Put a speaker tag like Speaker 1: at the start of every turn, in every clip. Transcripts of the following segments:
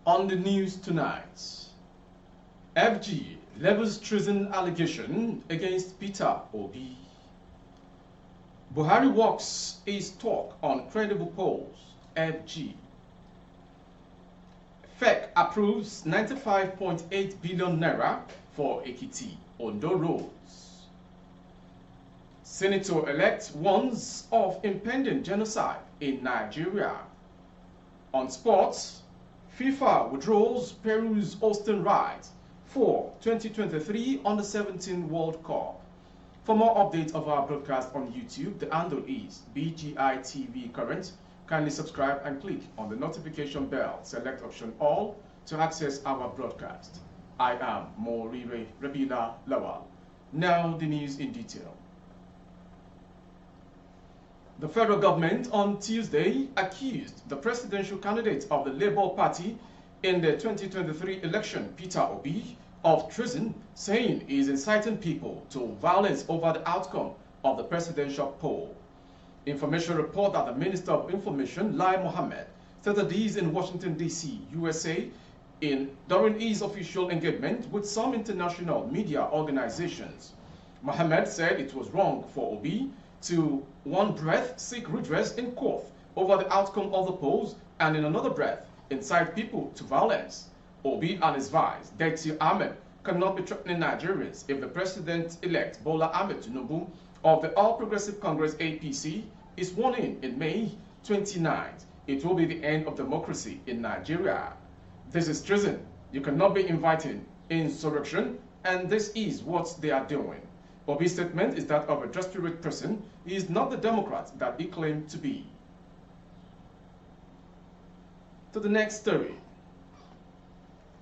Speaker 1: On the news tonight, FG levels treason allegation against Peter Obi. Buhari walks his talk on credible polls, FG. FEC approves 95.8 billion naira for Ekiti, Ondo roads. Senator-elect warns of impending genocide in Nigeria. On sports, FIFA withdraws Peru's hosting rights for 2023 Under-17 World Cup. For more updates of our broadcast on YouTube, the handle is BGI TV Current. Kindly subscribe and click on the notification bell. Select option all to access our broadcast. I am Morire Rabina Lawal. Now the news in detail. The federal government on Tuesday accused the presidential candidate of the Labour Party in the 2023 election, Peter Obi, of treason, saying he is inciting people to violence over the outcome of the presidential poll. Information report that the Minister of Information, Lai Mohammed, stated these in Washington, D.C., USA, during his official engagement with some international media organizations. Mohammed said it was wrong for Obi to one breath seek redress in court over the outcome of the polls and in another breath incite people to violence. Obi and his vice, Dexter Ahmed, cannot be threatening Nigerians if the president-elect Bola Ahmed Tinubu of the All Progressive Congress APC is sworn in May 29th. It will be the end of democracy in Nigeria. This is treason. You cannot be inviting insurrection, and this is what they are doing. Obi's statement is that of a desperate person. He is not the Democrat that he claimed to be. To the next story.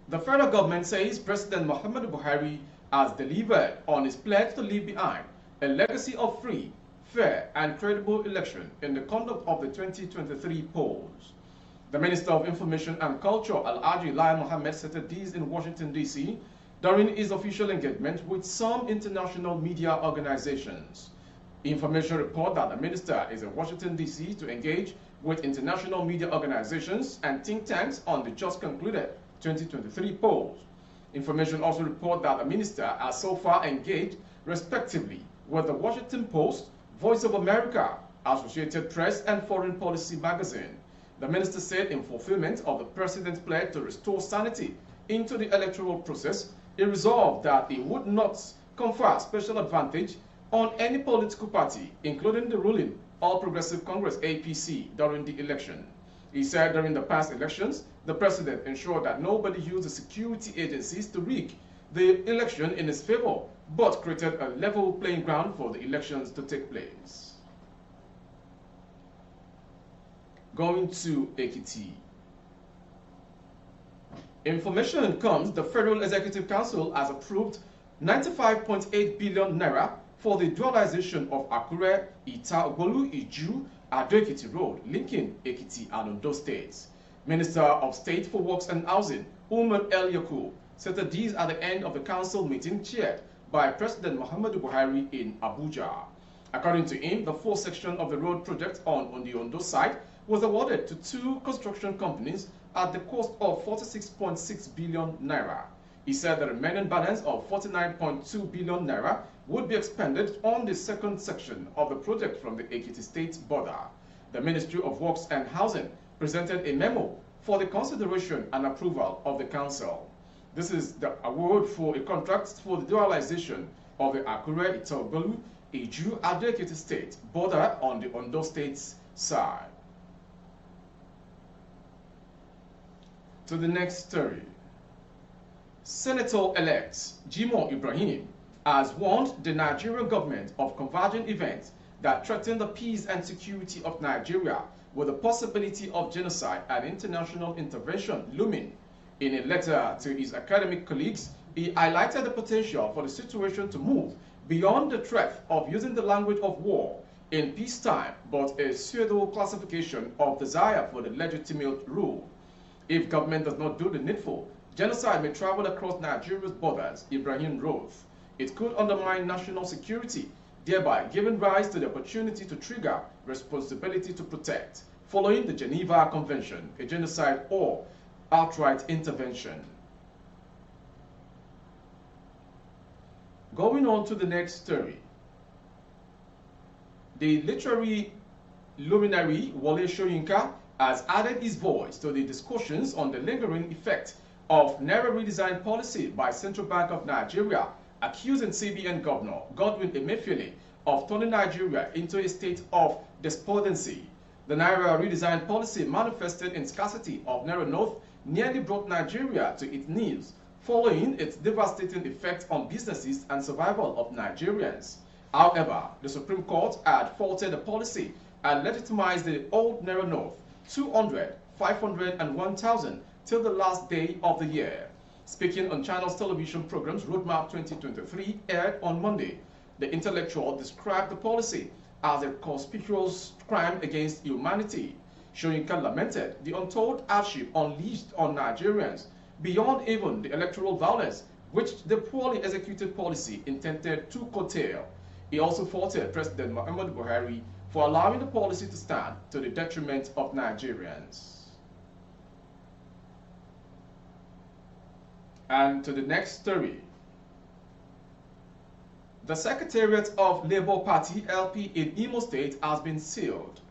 Speaker 1: The federal government says President Muhammadu Buhari has delivered on his pledge to leave behind a legacy of free, fair, and credible election in the conduct of the 2023 polls. The Minister of Information and Culture, Alhaji Lai Mohammed, stated this in Washington, D.C., during his official engagement with some international media organizations. Information report that the minister is in Washington, D.C. to engage with international media organizations and think tanks on the just concluded 2023 polls. Information also report that the minister has so far engaged respectively with the Washington Post, Voice of America, Associated Press, and Foreign Policy magazine. The minister said in fulfillment of the president's pledge to restore sanity into the electoral process, he resolved that he would not confer special advantage on any political party, including the ruling All Progressive Congress APC, during the election. He said during the past elections, the president ensured that nobody used the security agencies to rig the election in his favor, but created a level playing ground for the elections to take place. Going to Ekiti. Information comes the Federal Executive Council has approved 95.8 billion naira for the dualization of Akure, Ita-Ogbolu, Iju, Ado-Ekiti Road, linking Ekiti and Ondo states. Minister of State for Works and Housing, Umar El Yakub, said that these are the end of the council meeting chaired by President Muhammadu Buhari in Abuja. According to him, the fourth section of the road project on the Ondo side was awarded to two construction companies at the cost of 46.6 billion naira. He said the remaining balance of 49.2 billion naira would be expended on the second section of the project from the Ekiti State border. The Ministry of Works and Housing presented a memo for the consideration and approval of the council. This is the award for a contract for the dualization of the Akure, Ita-Ogbolu, Iju, Ado-Ekiti State border on the Ondo State's side. To the next story. Senator-elect Jimoh Ibrahim has warned the Nigerian government of converging events that threaten the peace and security of Nigeria, with the possibility of genocide and international intervention looming. In a letter to his academic colleagues, he highlighted the potential for the situation to move beyond the threat of using the language of war in peacetime, but a pseudo classification of desire for the legitimate rule. If government does not do the needful, genocide may travel across Nigeria's borders, Ibrahim wrote. It could undermine national security, thereby giving rise to the opportunity to trigger responsibility to protect. Following the Geneva Convention, a genocide or outright intervention. Going on to the next story. The literary luminary Wole Soyinka has added his voice to the discussions on the lingering effect of Naira redesign policy by Central Bank of Nigeria, accusing CBN Governor Godwin Emefiele of turning Nigeria into a state of despondency. The Naira redesign policy, manifested in scarcity of Naira note, nearly brought Nigeria to its knees, following its devastating effect on businesses and survival of Nigerians. However, the Supreme Court had faulted the policy and legitimized the old Naira note 200, 500 and 1,000 till the last day of the year. Speaking on Channel's television programs Roadmap 2023 aired on Monday, the intellectual described the policy as a conspicuous crime against humanity. Soyinka lamented the untold hardship unleashed on Nigerians beyond even the electoral violence which the poorly executed policy intended to curtail. He also faulted President Muhammadu Buhari for allowing the policy to stand to the detriment of Nigerians. And to the next story. The Secretariat of Labour Party LP in Imo State has been sealed.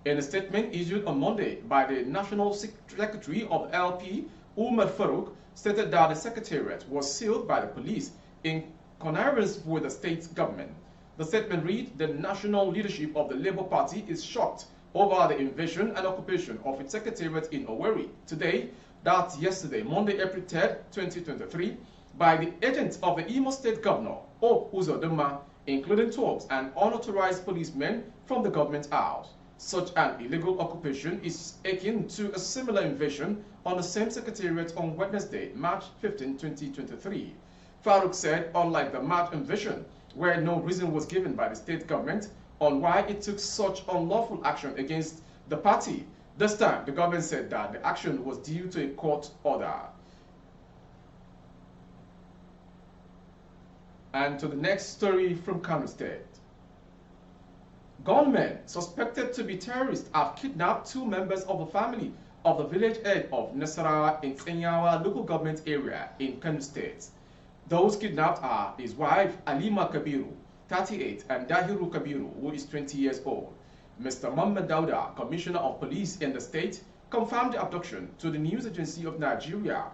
Speaker 1: In a statement issued on Monday by the National Secretary of LP, Umar Farouk, stated that the Secretariat was sealed by the police in connivance with the state government. The statement read, the national leadership of the Labour Party is shocked over the invasion and occupation of its secretariat in Owerri today, that's yesterday, Monday, April 3rd, 2023, by the agents of the Imo State Governor, Hope Uzodinma, including thugs and unauthorized policemen from the government house. Such an illegal occupation is akin to a similar invasion on the same secretariat on Wednesday, March 15, 2023. Farouk said, unlike the March invasion, where no reason was given by the state government on why it took such unlawful action against the party, this time the government said that the action was due to a court order. And to the next story from Kano State. Gunmen suspected to be terrorists have kidnapped two members of the family of the village head of Nasarawa in Tsenyawa local government area in Kano State. Those kidnapped are his wife Alima Kabiru, 38, and Dahiru Kabiru, who is 20 years old. Mr. Mohammed Dauda, Commissioner of Police in the state, confirmed the abduction to the News Agency of Nigeria.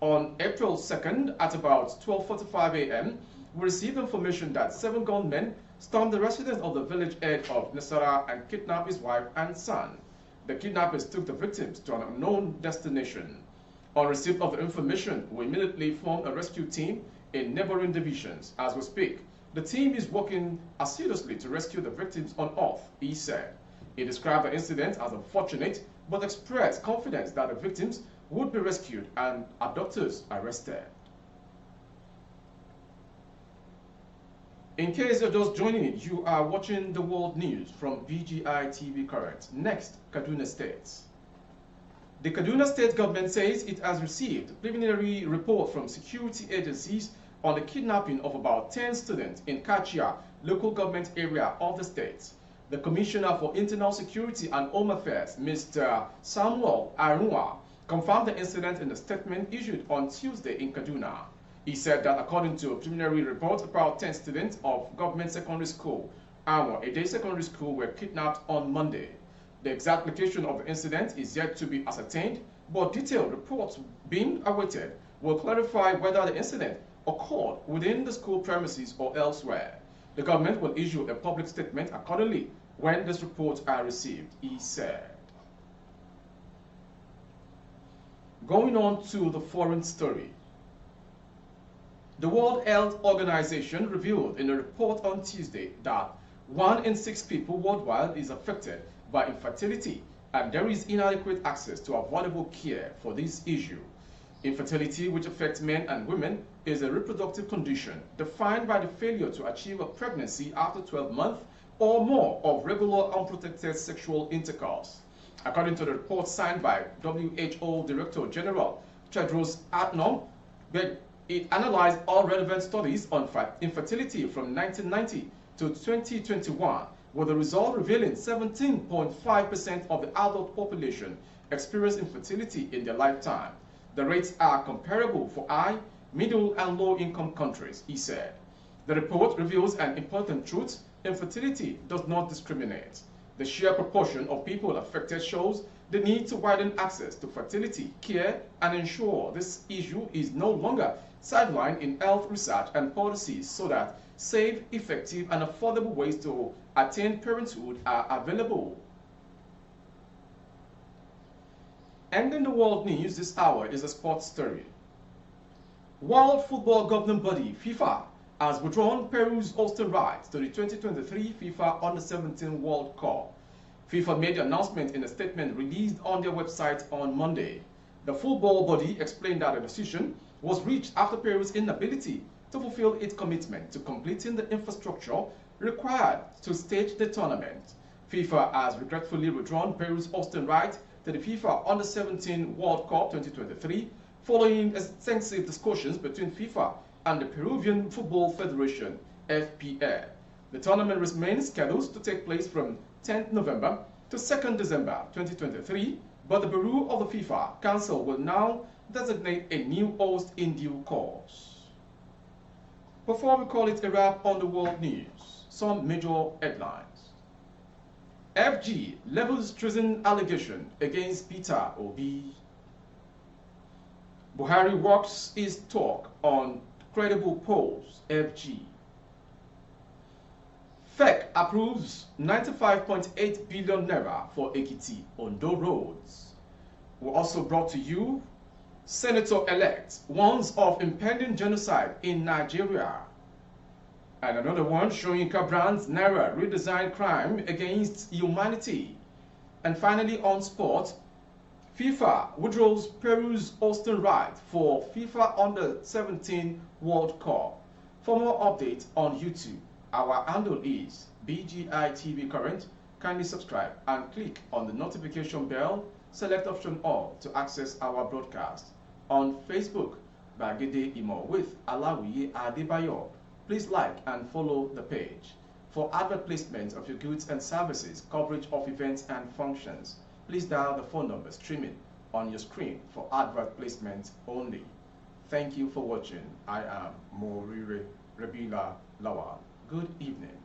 Speaker 1: On April 2nd at about 12:45 a.m., we received information that 7 gunmen stormed the residence of the village head of Nasara and kidnapped his wife and son. The kidnappers took the victims to an unknown destination. On receipt of the information, we immediately formed a rescue team in neighboring divisions. As we speak, the team is working assiduously to rescue the victims on earth, he said. He described the incident as unfortunate, but expressed confidence that the victims would be rescued and abductors arrested. In case you're just joining in, you are watching the world news from BGI TV Current. Next, Kaduna State. The Kaduna State government says it has received a preliminary report from security agencies on the kidnapping of about 10 students in Kachia, local government area of the state. The Commissioner for Internal Security and Home Affairs, Mr. Samuel Arunwa, confirmed the incident in a statement issued on Tuesday in Kaduna. He said that according to a preliminary report, about 10 students of government secondary school, Anwa, a day secondary school, were kidnapped on Monday. The exact location of the incident is yet to be ascertained, but detailed reports being awaited will clarify whether the incident occurred within the school premises or elsewhere. The government will issue a public statement accordingly when these reports are received, he said. Going on to the foreign story. The World Health Organization revealed in a report on Tuesday that 1 in 6 people worldwide is affected by infertility, and there is inadequate access to affordable care for this issue. Infertility, which affects men and women, is a reproductive condition defined by the failure to achieve a pregnancy after 12 months or more of regular unprotected sexual intercourse. According to the report signed by WHO Director General Tedros Adhanom, it analyzed all relevant studies on infertility from 1990 to 2021, with the result revealing 17.5% of the adult population experienced infertility in their lifetime. The rates are comparable for high, middle, and low-income countries, he said. The report reveals an important truth: infertility does not discriminate. The sheer proportion of people affected shows the need to widen access to fertility care and ensure this issue is no longer sidelined in health research and policies, so that safe, effective, and affordable ways to attain parenthood are available. Ending the world news this hour is a sports story. World Football Governing Body FIFA has withdrawn Peru's hosting rights to the 2023 FIFA Under-17 World Cup. FIFA made the announcement in a statement released on their website on Monday. The football body explained that the decision was reached after Peru's inability to fulfill its commitment to completing the infrastructure required to stage the tournament. FIFA has regretfully withdrawn Peru's hosting right to the FIFA Under-17 World Cup 2023 following extensive discussions between FIFA and the Peruvian Football Federation, FPF. The tournament remains scheduled to take place from 10th November to 2nd December 2023, but the Bureau of the FIFA Council will now designate a new host in due course. Before we call it a wrap on the world news, some major headlines. FG levels treason allegation against Peter Obi. Buhari walks his talk on credible polls, FG. FEC approves 95.8 billion naira for Ekiti Ondo roads. We also brought to you Senator-elect warns of impending genocide in Nigeria. And another one, Soyinka brands Naira redesign crime against humanity. And finally on sport, FIFA withdraws Peru's hosting right for FIFA Under-17 World Cup. For more updates on YouTube, our handle is BGI TV Current. Kindly subscribe and click on the notification bell. Select option all to access our broadcast. On Facebook, Bagede Imo with Alawiye Adebayo. Please like and follow the page. For advert placement of your goods and services, coverage of events and functions, please dial the phone number streaming on your screen for advert placement only. Thank you for watching. I am Morire Rebila Lawal. Good evening.